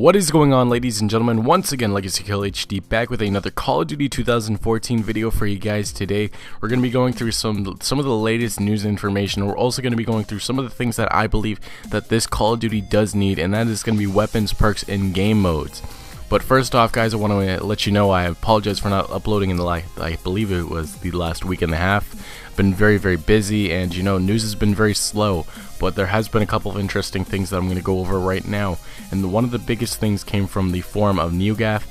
What is going on, ladies and gentlemen? Once again, Legacy Kill HD back with another Call of Duty 2014 video for you guys today. We're going to be going through some of the latest news information. We're also going to be going through some of the things that I believe that this Call of Duty does need, and that is going to be weapons, perks, and game modes. But first off, guys, I want to let you know I apologize for not uploading in I believe it was the last week and a half. Been very busy, and you know, news has been very slow, but there has been a couple of interesting things that I'm going to go over right now. And one of the biggest things came from the forum of NeoGaf,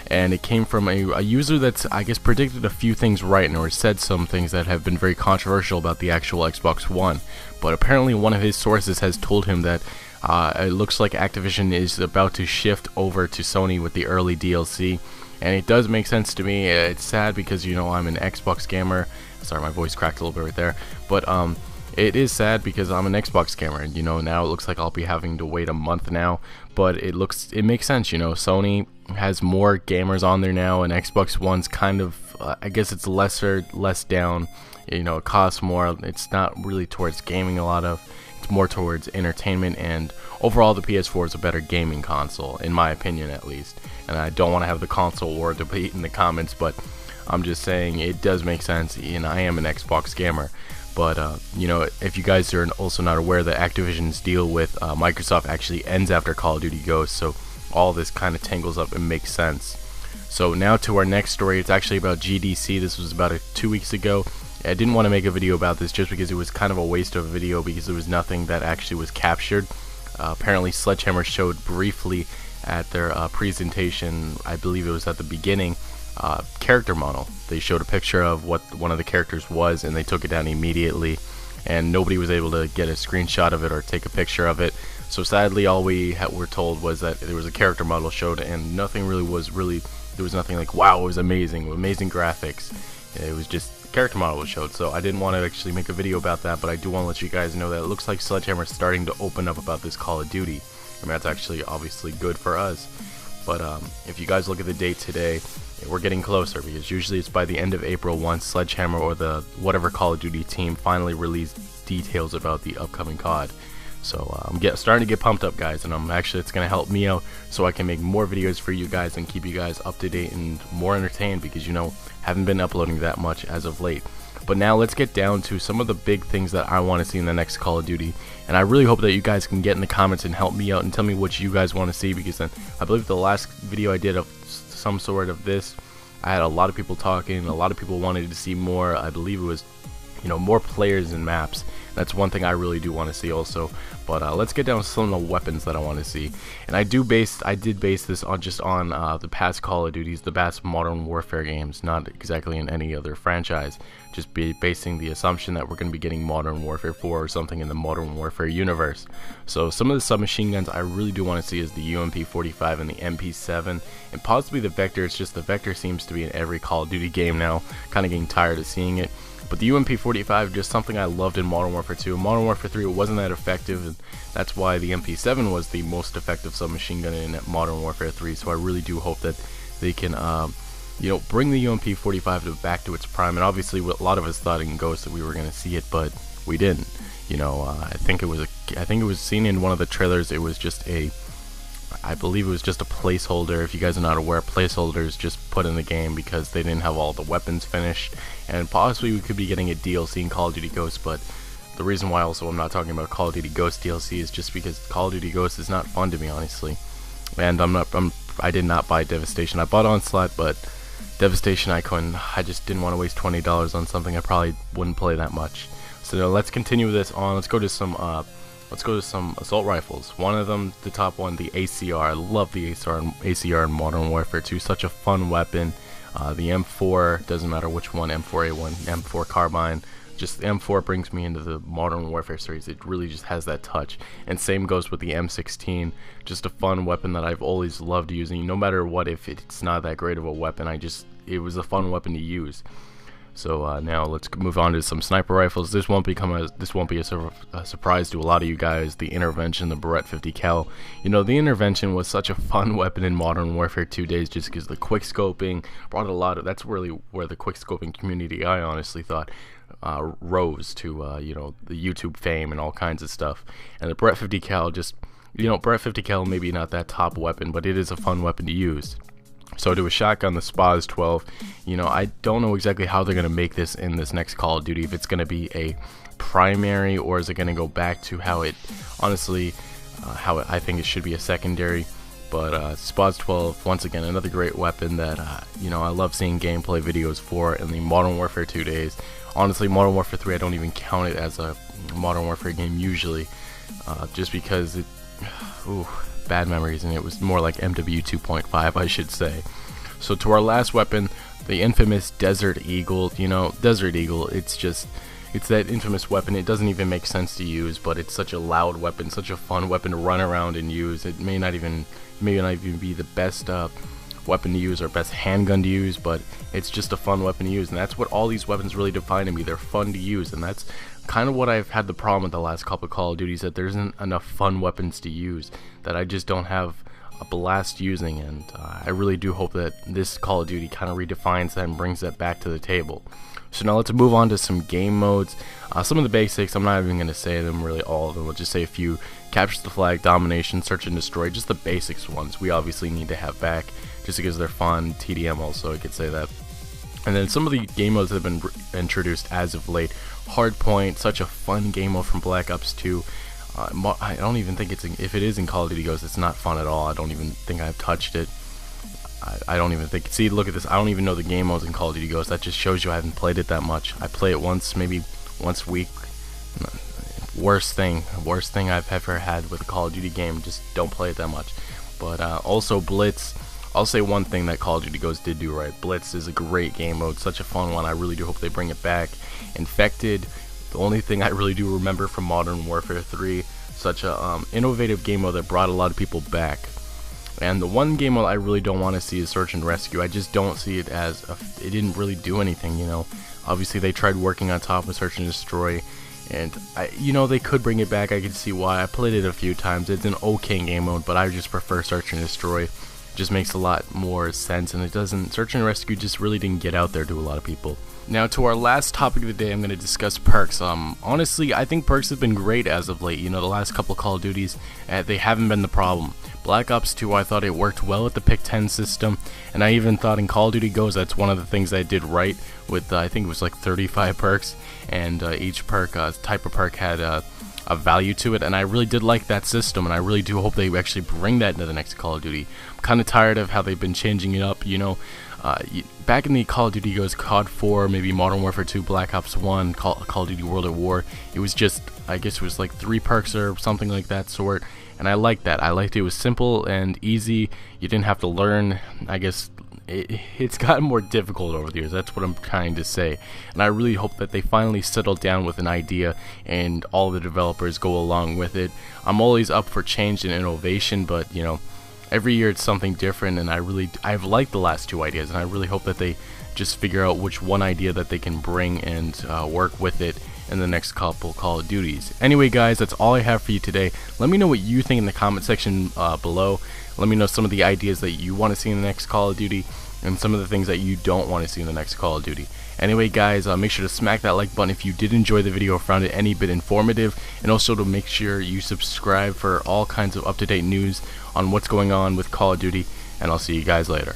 and it came from a user that's, I guess, predicted a few things right, or said some things that have been very controversial about the actual Xbox One. But apparently one of his sources has told him that it looks like Activision is about to shift over to Sony with the early DLC, and it does make sense to me. It's sad because, you know, I'm an Xbox gamer. Sorry, my voice cracked a little bit right there, but it is sad because I'm an Xbox gamer, and you know, now it looks like I'll be having to wait a month now. But it makes sense, you know. Sony has more gamers on there now, and Xbox One's kind of I guess it's less down. You know, it costs more. It's not really towards gaming it's more towards entertainment, and overall the PS4 is a better gaming console, in my opinion at least. And I don't want to have the console war debate in the comments, but I'm just saying it does make sense, and I am an Xbox gamer. But you know, if you guys are also not aware that Activision's deal with Microsoft actually ends after Call of Duty Ghosts, so all this kind of tangles up and makes sense. So now to our next story. It's actually about GDC. This was about 2 weeks ago. I didn't want to make a video about this just because it was kind of a waste of a video, because there was nothing that actually was captured. Apparently Sledgehammer showed briefly at their presentation, I believe it was at the beginning, character model. They showed a picture of what one of the characters was, and they took it down immediately, and nobody was able to get a screenshot of it or take a picture of it. So sadly, all we were told was that there was a character model showed, and nothing really there was nothing like, wow, it was amazing graphics. It was just character model was showed. So I didn't want to actually make a video about that, but I do want to let you guys know that it looks like Sledgehammer is starting to open up about this Call of Duty. I mean, that's actually obviously good for us. But if you guys look at the date today, we're getting closer, because usually it's by the end of April once Sledgehammer or the whatever Call of Duty team finally release details about the upcoming COD. So I'm starting to get pumped up, guys, and it's going to help me out so I can make more videos for you guys and keep you guys up to date and more entertained, because, you know, haven't been uploading that much as of late. But now let's get down to some of the big things that I want to see in the next Call of Duty, and I really hope that you guys can get in the comments and help me out and tell me what you guys want to see, because then I believe the last video I did of some sort of this, I had a lot of people talking, a lot of people wanted to see more. I believe it was, you know, more players and maps. That's one thing I really do want to see also. But let's get down to some of the weapons that I want to see. And I did base this on the past Call of Duties, the past Modern Warfare games, not exactly in any other franchise. Just basing the assumption that we're going to be getting Modern Warfare 4 or something in the Modern Warfare universe. So some of the submachine guns I really do want to see is the UMP-45 and the MP7, and possibly the Vector. It's just the Vector seems to be in every Call of Duty game now. Kind of getting tired of seeing it. But the UMP-45, just something I loved in Modern Warfare 2. In Modern Warfare 3, it wasn't that effective, and that's why the MP7 was the most effective submachine gun in Modern Warfare 3. So I really do hope that they can, you know, bring the UMP-45 back to its prime. And obviously, a lot of us thought in Ghost that we were going to see it, but we didn't. You know, I think it was seen in one of the trailers. It was just I believe it was just a placeholder. If you guys are not aware, placeholders just put in the game because they didn't have all the weapons finished, and possibly we could be getting a DLC in Call of Duty Ghosts. But the reason why also I'm not talking about Call of Duty Ghost DLC is just because Call of Duty Ghosts is not fun to me, honestly. And I did not buy Devastation. I bought Onslaught, but Devastation I just didn't want to waste $20 on something I probably wouldn't play that much. So now let's continue this on. Let's go to some assault rifles. One of them, the top one, the ACR. I love the ACR in Modern Warfare 2. Such a fun weapon. The M4, doesn't matter which one, M4A1, M4 Carbine. Just the M4 brings me into the Modern Warfare series. It really just has that touch. And same goes with the M16. Just a fun weapon that I've always loved using. No matter what, if it's not that great of a weapon, it was a fun weapon to use. So now let's move on to some sniper rifles. This won't be a surprise to a lot of you guys. The Intervention, the Barrett 50 cal. You know, the Intervention was such a fun weapon in Modern Warfare 2 days, just because the quick scoping brought a lot of. That's really where the quick scoping community, I honestly thought, rose to. You know, the YouTube fame and all kinds of stuff. And the Barrett 50 cal just You know, Brett 50 cal maybe not that top weapon, but it is a fun weapon to use. So to a shotgun, the SPAS 12, you know, I don't know exactly how they're going to make this in this next Call of Duty, if it's going to be a primary or is it going to go back to how it, honestly, I think it should be a secondary. But SPAS 12, once again, another great weapon that, you know, I love seeing gameplay videos for in the Modern Warfare 2 days. Honestly, Modern Warfare 3, I don't even count it as a Modern Warfare game usually, just because it, ooh, bad memories, and it was more like MW 2.5, I should say. So to our last weapon, the infamous Desert Eagle. You know, Desert Eagle, it's that infamous weapon. It doesn't even make sense to use, but it's such a loud weapon, such a fun weapon to run around and use. It may not even be the best weapon to use or best handgun to use, but it's just a fun weapon to use, and that's what all these weapons really define to me. They're fun to use, and that's kind of what I've had the problem with the last couple of Call of Duties, that there isn't enough fun weapons to use, that I just don't have a blast using, and I really do hope that this Call of Duty kind of redefines that and brings that back to the table. So now let's move on to some game modes. Some of the basics, I'm not even going to say them, really all of them. We'll just say a few. Capture the flag, domination, search and destroy, just the basics ones we obviously need to have back, just because they're fun. TDM also, I could say that. And then some of the game modes that have been introduced as of late. Hardpoint, such a fun game mode from Black Ops 2. I don't even think if it is in Call of Duty Ghosts, it's not fun at all. I don't even think I've touched it. I don't even think, see, look at this, I don't even know the game modes in Call of Duty Ghosts. That just shows you I haven't played it that much. I play it once, maybe once a week. Worst thing I've ever had with a Call of Duty game, just don't play it that much. But also Blitz, I'll say one thing that Call of Duty Ghosts did do right. Blitz is a great game mode, such a fun one. I really do hope they bring it back. Infected, the only thing I really do remember from Modern Warfare 3, such a innovative game mode that brought a lot of people back. And the one game mode I really don't want to see is Search and Rescue. I just don't see it as, it didn't really do anything, you know. Obviously they tried working on top of Search and Destroy, and you know, they could bring it back. I could see why. I played it a few times. It's an okay game mode, but I just prefer Search and Destroy. It just makes a lot more sense, and it doesn't, Search and Rescue just really didn't get out there to a lot of people. Now to our last topic of the day, I'm going to discuss perks. Honestly, I think perks have been great as of late. You know, the last couple of Call of Duties, they haven't been the problem. Black Ops 2, I thought it worked well with the pick 10 system, and I even thought in Call of Duty Ghosts, that's one of the things I did right with, I think it was like 35 perks, and each perk, type of perk had a value to it, and I really did like that system, and I really do hope they actually bring that into the next Call of Duty. I'm kind of tired of how they've been changing it up, you know. Back in the Call of Duty Ghosts, CoD 4, maybe Modern Warfare 2, Black Ops 1, Call of Duty World at War, it was just, I guess it was like 3 perks or something like that sort, and I liked that. I liked it was simple and easy. You didn't have to learn. I guess it's gotten more difficult over the years. That's what I'm trying to say, and I really hope that they finally settle down with an idea and all the developers go along with it. I'm always up for change and innovation, but you know, every year it's something different, and I've liked the last 2 ideas, and I really hope that they just figure out which one idea that they can bring and work with it in the next couple Call of Duties. Anyway guys, that's all I have for you today. Let me know what you think in the comment section below. Let me know some of the ideas that you want to see in the next Call of Duty, and some of the things that you don't want to see in the next Call of Duty. Anyway guys, make sure to smack that like button if you did enjoy the video or found it any bit informative, and also to make sure you subscribe for all kinds of up-to-date news on what's going on with Call of Duty, and I'll see you guys later.